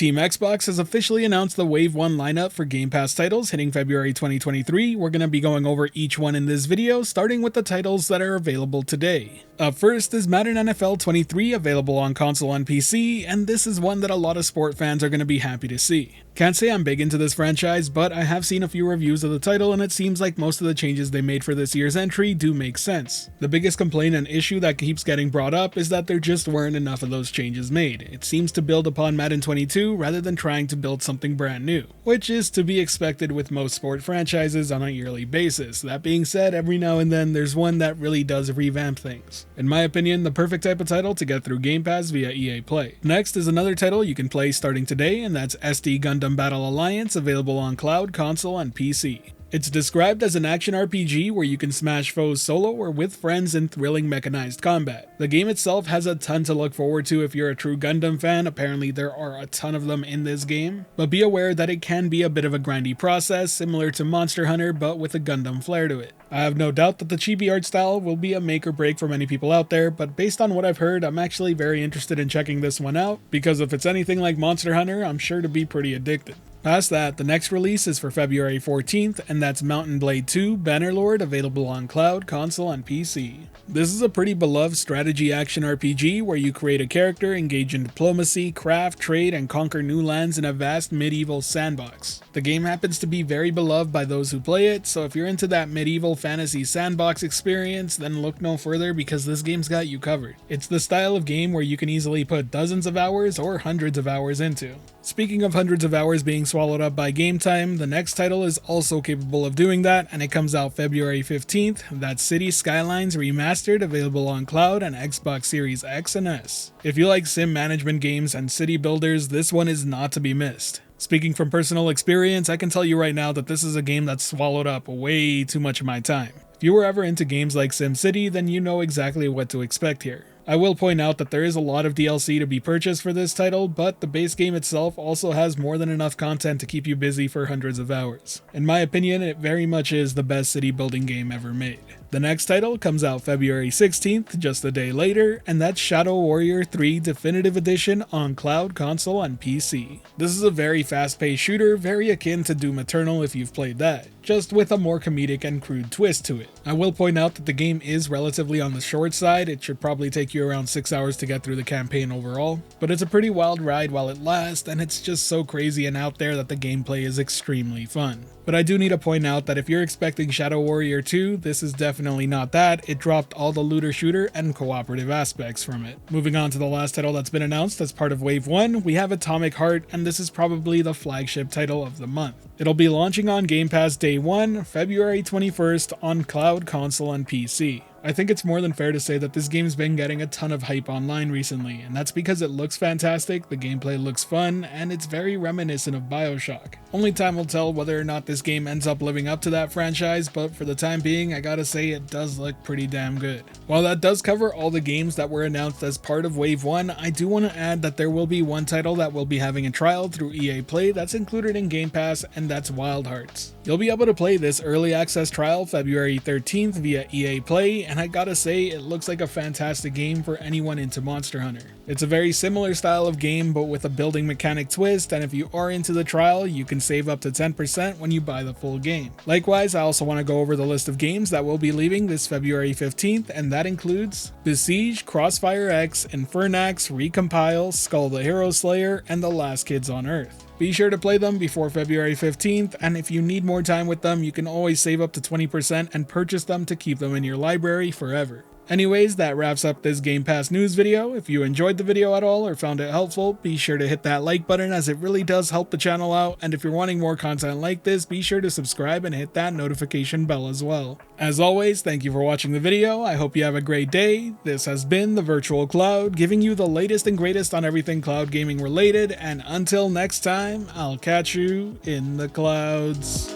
Team Xbox has officially announced the Wave 1 lineup for Game Pass titles hitting February 2023. We're going to be going over each one in this video, starting with the titles that are available today. Up first is Madden NFL 23, available on console and PC, and this is one that a lot of sport fans are going to be happy to see. Can't say I'm big into this franchise, but I have seen a few reviews of the title and it seems like most of the changes they made for this year's entry do make sense. The biggest complaint and issue that keeps getting brought up is that there just weren't enough of those changes made. It seems to build upon Madden 22 rather than trying to build something brand new, which is to be expected with most sport franchises on a yearly basis. That being said, every now and then there's one that really does revamp things. In my opinion, the perfect type of title to get through Game Pass via EA Play. Next is another title you can play starting today, and that's Gundam Battle Alliance, available on cloud, console, and PC. It's described as an action RPG where you can smash foes solo or with friends in thrilling mechanized combat. The game itself has a ton to look forward to if you're a true Gundam fan. Apparently there are a ton of them in this game, but be aware that it can be a bit of a grindy process, similar to Monster Hunter but with a Gundam flair to it. I have no doubt that the chibi art style will be a make or break for many people out there, but based on what I've heard, I'm actually very interested in checking this one out, because if it's anything like Monster Hunter, I'm sure to be pretty addicted. Past that, the next release is for February 14th, and that's Mountain Blade 2 Bannerlord, available on cloud, console, and PC. This is a pretty beloved strategy action RPG where you create a character, engage in diplomacy, craft, trade, and conquer new lands in a vast medieval sandbox. The game happens to be very beloved by those who play it, so if you're into that medieval fantasy sandbox experience, then look no further because this game's got you covered. It's the style of game where you can easily put dozens of hours or hundreds of hours into. Speaking of hundreds of hours being swallowed up by game time, the next title is also capable of doing that, and it comes out February 15th. That's City Skylines Remastered, available on cloud and Xbox Series X and S. If you like sim management games and city builders, this one is not to be missed. Speaking from personal experience, I can tell you right now that this is a game that swallowed up way too much of my time. If you were ever into games like SimCity, then you know exactly what to expect here. I will point out that there is a lot of DLC to be purchased for this title, but the base game itself also has more than enough content to keep you busy for hundreds of hours. In my opinion, it very much is the best city building game ever made. The next title comes out February 16th, just a day later, and that's Shadow Warrior 3 Definitive Edition on cloud, console, and PC. This is a very fast-paced shooter, very akin to Doom Eternal if you've played that, just with a more comedic and crude twist to it. I will point out that the game is relatively on the short side. It should probably take you around 6 hours to get through the campaign overall, but it's a pretty wild ride while it lasts, and it's just so crazy and out there that the gameplay is extremely fun. But I do need to point out that if you're expecting Shadow Warrior 2, this is definitely not that. It dropped all the looter shooter and cooperative aspects from it. Moving on to the last title that's been announced as part of Wave 1, we have Atomic Heart, and this is probably the flagship title of the month. It'll be launching on Game Pass Day 1, February 21st on cloud, console, and PC. I think it's more than fair to say that this game's been getting a ton of hype online recently, and that's because it looks fantastic, the gameplay looks fun, and it's very reminiscent of BioShock. Only time will tell whether or not this game ends up living up to that franchise, but for the time being, I gotta say it does look pretty damn good. While that does cover all the games that were announced as part of Wave 1, I do want to add that there will be one title that will be having a trial through EA Play that's included in Game Pass, and that's Wild Hearts. You'll be able to play this early access trial February 13th via EA Play, and I gotta say it looks like a fantastic game for anyone into Monster Hunter. It's a very similar style of game but with a building mechanic twist, and if you are into the trial, you can save up to 10% when you buy the full game. Likewise, I also want to go over the list of games that will be leaving this February 15th, and that includes Besiege, Crossfire X, Infernax, Recompile, Skull the Hero Slayer, and The Last Kids on Earth. Be sure to play them before February 15th, and if you need more time with them, you can always save up to 20% and purchase them to keep them in your library forever. Anyways, that wraps up this Game Pass news video. If you enjoyed the video at all or found it helpful, be sure to hit that like button as it really does help the channel out, and if you're wanting more content like this, be sure to subscribe and hit that notification bell as well. As always, thank you for watching the video. I hope you have a great day. This has been the Virtual Cloud, giving you the latest and greatest on everything cloud gaming related, and until next time, I'll catch you in the clouds.